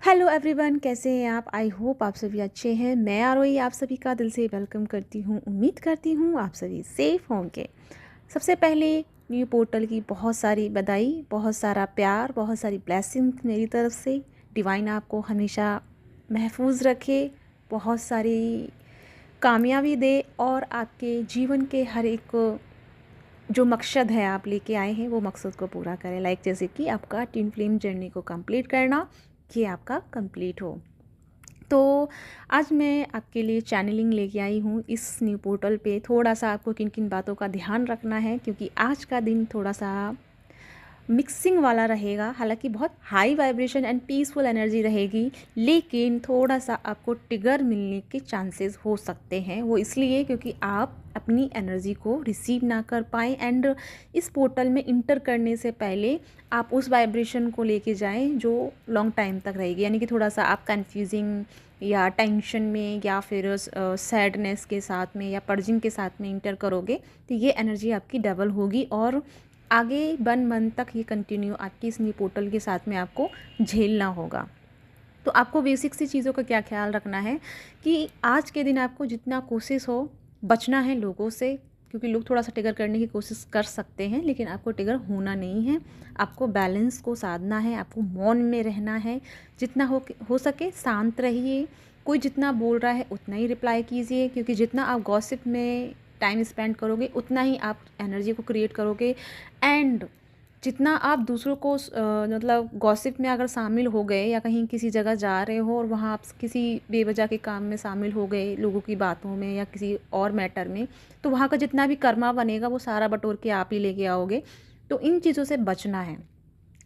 Hello everyone, कैसे हैं आप। आई होप आप सभी अच्छे हैं। मैं आरोही आप सभी का दिल से वेलकम करती हूँ। उम्मीद करती हूँ आप सभी सेफ़ होंगे। सबसे पहले न्यू पोर्टल की बहुत सारी बधाई, बहुत सारा प्यार, बहुत सारी ब्लेसिंग्स मेरी तरफ से। डिवाइन आपको हमेशा महफूज रखे, बहुत सारी कामयाबी दे और आपके जीवन के हर एक जो मकसद है आप लेके आए हैं वो मकसद को पूरा करें। लाइक जैसे कि आपका ट्विन फ्लेम जर्नी को कंप्लीट करना, ये आपका कंप्लीट हो। तो आज मैं आपके लिए चैनलिंग लेके आई हूँ इस न्यू पोर्टल पे। थोड़ा सा आपको किन किन बातों का ध्यान रखना है, क्योंकि आज का दिन थोड़ा सा मिक्सिंग वाला रहेगा। हालांकि बहुत high vibration and peaceful energy रहेगी, लेकिन थोड़ा सा आपको ट्रिगर मिलने के चांसेस हो सकते हैं। वो इसलिए क्योंकि आप अपनी एनर्जी को रिसीव ना कर पाएँ एंड इस पोर्टल में इंटर करने से पहले आप उस वाइब्रेशन को लेके जाएं जो लॉन्ग टाइम तक रहेगी। यानी कि थोड़ा सा आप कन्फ्यूजिंग या टेंशन में या फिर सैडनेस के साथ में या पर्जिंग के साथ में इंटर करोगे तो ये एनर्जी आपकी डबल होगी और आगे 1 मंथ तक ये कंटिन्यू आपकी इस न्यू पोर्टल के साथ में आपको झेलना होगा। तो आपको बेसिक सी चीज़ों का क्या ख्याल रखना है कि आज के दिन आपको जितना कोशिश हो बचना है लोगों से, क्योंकि लोग थोड़ा सा ट्रिगर करने की कोशिश कर सकते हैं, लेकिन आपको ट्रिगर होना नहीं है। आपको बैलेंस को साधना है, आपको मौन में रहना है। जितना हो सके शांत रहिए। कोई जितना बोल रहा है उतना ही रिप्लाई कीजिए, क्योंकि जितना आप गॉसिप में टाइम स्पेंड करोगे उतना ही आप एनर्जी को क्रिएट करोगे। एंड जितना आप दूसरों को मतलब गॉसिप में अगर शामिल हो गए या कहीं किसी जगह जा रहे हो और वहाँ आप किसी बेवजह के काम में शामिल हो गए, लोगों की बातों में या किसी और मैटर में, तो वहाँ का जितना भी कर्मा बनेगा वो सारा बटोर के आप ही लेके आओगे। तो इन चीज़ों से बचना है।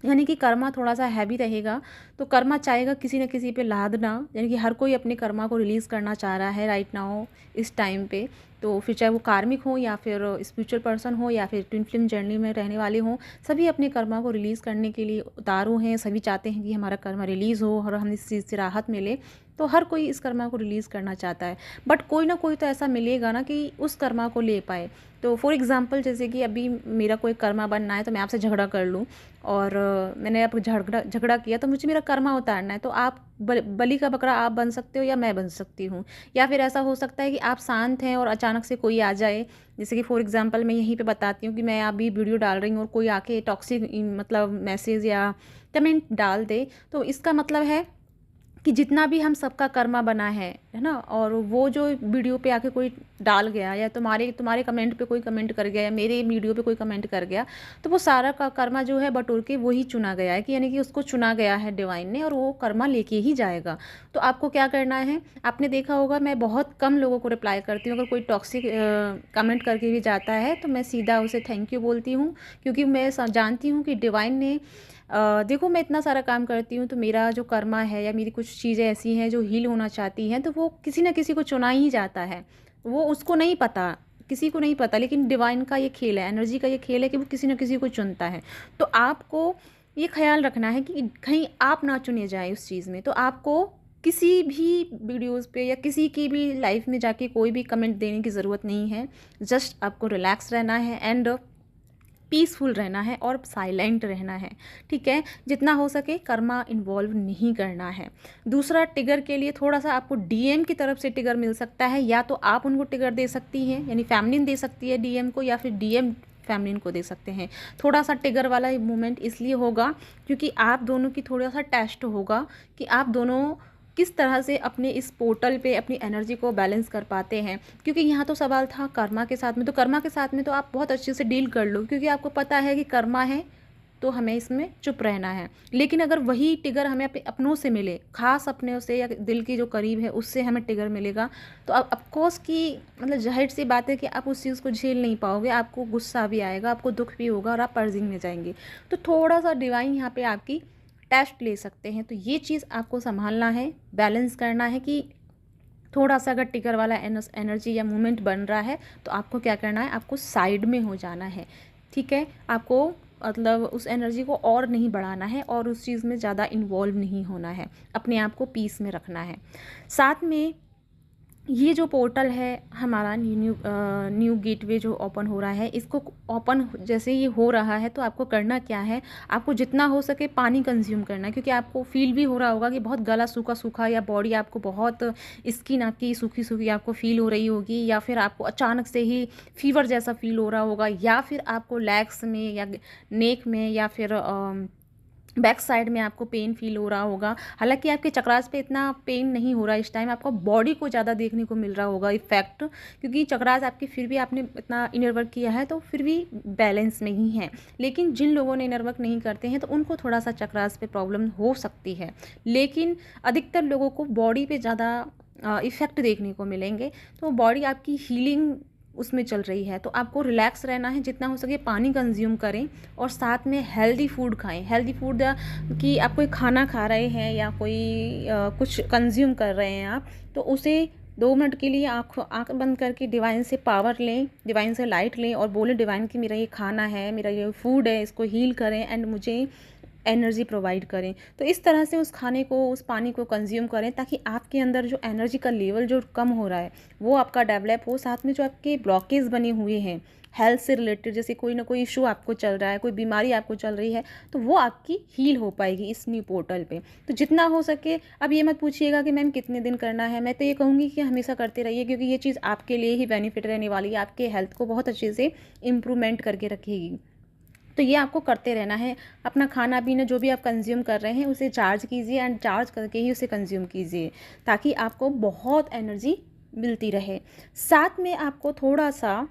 यानी कि कर्मा थोड़ा सा हैवी रहेगा, तो कर्मा चाहेगा किसी न किसी पे लादना। यानी कि हर कोई अपने कर्मा को रिलीज़ करना चाह रहा है राइट नाउ इस टाइम पे। तो फिर चाहे वो कार्मिक हो या फिर स्पिरिचुअल पर्सन हो या फिर ट्विन फ्लेम जर्नी में रहने वाले हों, सभी अपने कर्मा को रिलीज़ करने के लिए उतारू हैं। सभी चाहते हैं कि हमारा कर्मा रिलीज़ हो और हम इस चीज़ से राहत मिले। तो हर कोई इस कर्मा को रिलीज़ करना चाहता है, बट कोई ना कोई तो ऐसा मिलेगा ना कि उस कर्मा को ले पाए। तो फॉर एग्ज़ाम्पल जैसे कि अभी मेरा कोई कर्मा बनना है तो मैं आपसे झगड़ा कर लूँ और मैंने आप झगड़ा किया तो मुझे मेरा कर्मा उतारना है। तो आप बलि का बकरा आप बन सकते हो या मैं बन सकती हूँ। या फिर ऐसा हो सकता है कि आप शांत हैं और अचानक से कोई आ जाए। जैसे कि फॉर एग्ज़ाम्पल मैं यहीं पे बताती हूँ कि मैं अभी वीडियो डाल रही हूँ और कोई आके टॉक्सिक मतलब मैसेज या कमेंट डाल दे, तो इसका मतलब है कि जितना भी हम सबका कर्मा बना है ना, और वो जो वीडियो पे आके कोई डाल गया या तुम्हारे तुम्हारे कमेंट पे कोई कमेंट कर गया या मेरे वीडियो पे कोई कमेंट कर गया, तो वो सारा का कर्मा जो है बटोर के वही चुना गया है। कि यानी कि उसको चुना गया है डिवाइन ने और वो कर्मा लेके ही जाएगा। तो आपको क्या करना है, आपने देखा होगा मैं बहुत कम लोगों को रिप्लाई करती हूँ। अगर कोई टॉक्सिक कमेंट करके भी जाता है तो मैं सीधा उसे थैंक यू बोलती हूँ, क्योंकि मैं जानती हूँ कि डिवाइन ने देखो मैं इतना सारा काम करती हूँ तो मेरा जो कर्मा है या मेरी कुछ चीज़ें ऐसी हैं जो हील होना चाहती हैं, तो वो किसी न किसी को चुना ही जाता है। वो उसको नहीं पता, किसी को नहीं पता, लेकिन डिवाइन का ये खेल है, एनर्जी का ये खेल है कि वो किसी न किसी को चुनता है। तो आपको ये ख्याल रखना है कि कहीं आप ना चुने जाए उस चीज़ में। तो आपको किसी भी वीडियोज़ पे या किसी की भी लाइफ में जाके कोई भी कमेंट देने की ज़रूरत नहीं है। जस्ट आपको रिलैक्स रहना है एंड पीसफुल रहना है और साइलेंट रहना है। ठीक है, जितना हो सके कर्मा इन्वॉल्व नहीं करना है। दूसरा, ट्रिगर के लिए थोड़ा सा आपको डीएम की तरफ से ट्रिगर मिल सकता है। या तो आप उनको ट्रिगर दे सकती हैं, यानी फैमिलीन दे सकती है डीएम को, या फिर डीएम फैमिलीन को दे सकते हैं। थोड़ा सा ट्रिगर वाला मूवमेंट इसलिए होगा क्योंकि आप दोनों की थोड़ा सा टेस्ट होगा कि आप दोनों किस तरह से अपने इस पोर्टल पे अपनी एनर्जी को बैलेंस कर पाते हैं। क्योंकि यहाँ तो सवाल था कर्मा के साथ में, तो कर्मा के साथ में तो आप बहुत अच्छे से डील कर लो, क्योंकि आपको पता है कि कर्मा है तो हमें इसमें चुप रहना है। लेकिन अगर वही टिगर हमें अपनों से मिले, खास अपने से या दिल की जो करीब है उससे हमें टिगर मिलेगा, तो अब ऑफकोर्स की मतलब जाहिर सी बात है कि आप उस चीज़ को झेल नहीं पाओगे। आपको गुस्सा भी आएगा, आपको दुख भी होगा और आप पर्जिंग में जाएंगे। तो थोड़ा सा डिवाइन यहाँ पे आपकी टेस्ट ले सकते हैं। तो ये चीज़ आपको संभालना है, बैलेंस करना है कि थोड़ा सा अगर टिगर वाला एनर्जी या मूवमेंट बन रहा है तो आपको क्या करना है, आपको साइड में हो जाना है। ठीक है, आपको मतलब उस एनर्जी को और नहीं बढ़ाना है और उस चीज़ में ज़्यादा इन्वॉल्व नहीं होना है। अपने आप को पीस में रखना है। साथ में ये जो पोर्टल है हमारा न्यू गेटवे जो ओपन हो रहा है, इसको ओपन जैसे ये हो रहा है तो आपको करना क्या है, आपको जितना हो सके पानी कंज्यूम करना है, क्योंकि आपको फील भी हो रहा होगा कि बहुत गला सूखा सूखा या बॉडी आपको बहुत स्किन आपकी सूखी सूखी आपको फील हो रही होगी, या फिर आपको अचानक से ही फीवर जैसा फील हो रहा होगा, या फिर आपको लेग्स में या नेक में या फिर बैक साइड में आपको पेन फील हो रहा होगा। हालांकि आपके चक्रास पे इतना पेन नहीं हो रहा है इस टाइम, आपको बॉडी को ज़्यादा देखने को मिल रहा होगा इफेक्ट, क्योंकि चक्रास आपकी फिर भी आपने इतना इनर वर्क किया है तो फिर भी बैलेंस में ही है। लेकिन जिन लोगों ने इनर वर्क नहीं करते हैं तो उनको थोड़ा सा चक्रास पे प्रॉब्लम हो सकती है, लेकिन अधिकतर लोगों को बॉडी पे ज़्यादा इफ़ेक्ट देखने को मिलेंगे। तो बॉडी आपकी हीलिंग उसमें चल रही है, तो आपको रिलैक्स रहना है, जितना हो सके पानी कंज्यूम करें और साथ में हेल्दी फूड खाएं। हेल्दी फूड कि आप कोई खाना खा रहे हैं या कोई कुछ कंज्यूम कर रहे हैं आप, तो उसे 2 मिनट के लिए आँख बंद करके डिवाइन से पावर लें, डिवाइन से लाइट लें और बोले डिवाइन कि मेरा ये खाना है, मेरा ये फूड है, इसको हील करें एंड मुझे एनर्जी प्रोवाइड करें। तो इस तरह से उस खाने को, उस पानी को कंज्यूम करें ताकि आपके अंदर जो एनर्जी का लेवल जो कम हो रहा है वो आपका डेवलप हो। साथ में जो आपके ब्लॉकेज बने हुए हैं हेल्थ से रिलेटेड, जैसे कोई ना कोई इशू आपको चल रहा है, कोई बीमारी आपको चल रही है, तो वो आपकी हील हो पाएगी इस न्यू पोर्टल पे। तो जितना हो सके, अब ये मत पूछिएगा कि मैम कितने दिन करना है, मैं तो ये कहूँगी कि हमेशा करते रहिए, क्योंकि ये चीज़ आपके लिए ही बेनिफिट रहने वाली है, आपके हेल्थ को बहुत अच्छे से इम्प्रूवमेंट करके रखेगी। तो ये आपको करते रहना है। अपना खाना पीना जो भी आप कंज्यूम कर रहे हैं उसे चार्ज कीजिए एंड चार्ज करके ही उसे कंज्यूम कीजिए ताकि आपको बहुत एनर्जी मिलती रहे। साथ में आपको थोड़ा सा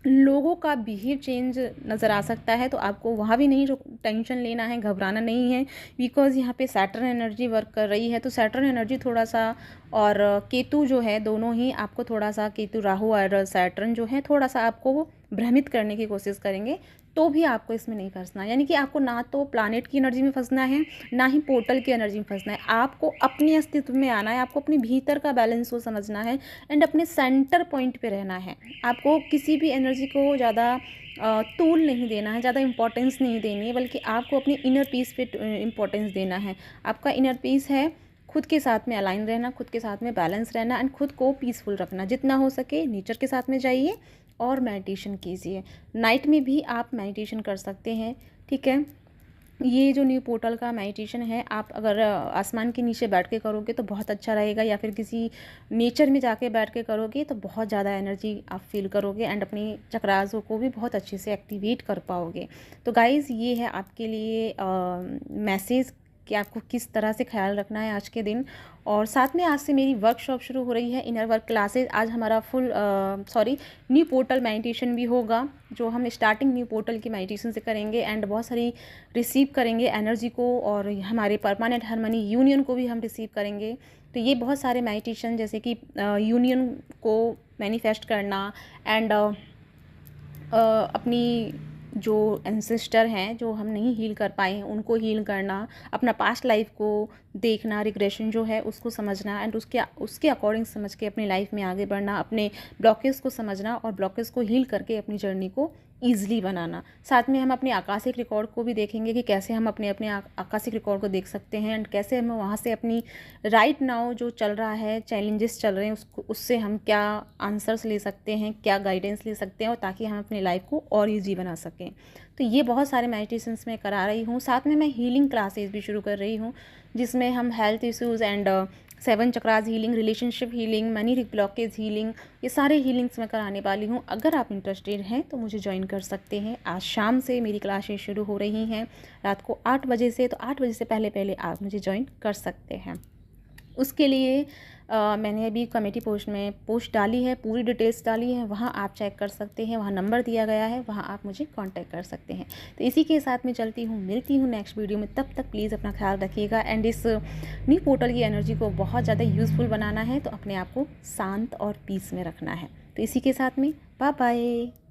लोगों का बिहेव चेंज नज़र आ सकता है, तो आपको वहाँ भी नहीं टेंशन लेना है, घबराना नहीं है, बिकॉज़ यहाँ पे सैटर्न एनर्जी वर्क कर रही है। तो सैटर्न एनर्जी थोड़ा सा और केतु जो है, दोनों ही आपको थोड़ा सा, केतु राहु और सैटर्न जो है थोड़ा सा आपको भ्रमित करने की कोशिश करेंगे, तो भी आपको इसमें नहीं फंसना। यानी कि आपको ना तो प्लानेट की एनर्जी में फंसना है, ना ही पोर्टल की एनर्जी में फंसना है। आपको अपने अस्तित्व में आना है, आपको अपने भीतर का बैलेंस को समझना है एंड अपने सेंटर पॉइंट पे रहना है। आपको किसी भी एनर्जी को ज़्यादा तूल नहीं देना है, ज़्यादा इंपॉर्टेंस नहीं देनी है, बल्कि आपको अपनी इनर पीस पे इंपॉर्टेंस देना है। आपका इनर पीस है खुद के साथ में अलाइन रहना, खुद के साथ में बैलेंस रहना एंड खुद को पीसफुल रखना। जितना हो सके नेचर के साथ में जाइए और मेडिटेशन कीजिए। नाइट में भी आप मेडिटेशन कर सकते हैं, ठीक है। ये जो न्यू पोर्टल का मेडिटेशन है, आप अगर आसमान के नीचे बैठ के करोगे तो बहुत अच्छा रहेगा, या फिर किसी नेचर में जाके बैठ के करोगे तो बहुत ज़्यादा एनर्जी आप फील करोगे एंड अपनी चक्रासों को भी बहुत अच्छे से एक्टिवेट कर पाओगे। तो गाइज़, ये है आपके लिए मैसेज कि आपको किस तरह से ख्याल रखना है आज के दिन। और साथ में आज से मेरी वर्कशॉप शुरू हो रही है, इनर वर्क क्लासेस। आज हमारा न्यू पोर्टल मेडिटेशन भी होगा, जो हम स्टार्टिंग न्यू पोर्टल की मेडिटेशन से करेंगे एंड बहुत सारी रिसीव करेंगे एनर्जी को, और हमारे परमानेंट हार्मनी यूनियन को भी हम रिसीव करेंगे। तो ये बहुत सारे मेडिटेशन, जैसे कि यूनियन को मैनिफेस्ट करना एंड अपनी जो एंसेस्टर हैं जो हम नहीं हील कर पाए हैं उनको हील करना, अपना पास्ट लाइफ को देखना, रिग्रेशन जो है उसको समझना एंड उसके अकॉर्डिंग समझ के अपनी लाइफ में आगे बढ़ना, अपने ब्लॉकेज को समझना और ब्लॉकेज को हील करके अपनी जर्नी को ईजिली बनाना। साथ में हम अपने आकाशिक रिकॉर्ड को भी देखेंगे कि कैसे हम अपने आकाशिक रिकॉर्ड को देख सकते हैं एंड कैसे हम वहाँ से अपनी राइट नाउ जो चल रहा है, चैलेंजेस चल रहे हैं, उससे हम क्या आंसर्स ले सकते हैं, क्या गाइडेंस ले सकते हैं, और ताकि हम अपनी लाइफ को और ईजी बना सकें। तो ये बहुत सारे मेडिटेशंस मैं करा रही हूँ। साथ में मैं हीलिंग क्लासेस भी शुरू कर रही हूँ, जिसमें हम health issues and 7 chakras healing, relationship healing, money blockage healing, ये सारे हीलिंग्स मैं कराने वाली हूँ। अगर आप इंटरेस्टेड हैं तो मुझे ज्वाइन कर सकते हैं। आज शाम से मेरी क्लासेस शुरू हो रही हैं, रात को 8 बजे से, तो 8 बजे से पहले पहले आप मुझे ज्वाइन कर सकते हैं। उसके लिए मैंने अभी कमेटी पोस्ट में पोस्ट डाली है, पूरी डिटेल्स डाली है, वहाँ आप चेक कर सकते हैं, वहाँ नंबर दिया गया है, वहाँ आप मुझे कांटेक्ट कर सकते हैं। तो इसी के साथ मैं चलती हूँ, मिलती हूँ नेक्स्ट वीडियो में। तब तक प्लीज़ अपना ख्याल रखिएगा एंड इस न्यू पोर्टल की एनर्जी को बहुत ज़्यादा यूज़फुल बनाना है, तो अपने आप को शांत और पीस में रखना है। तो इसी के साथ में बाय बाय।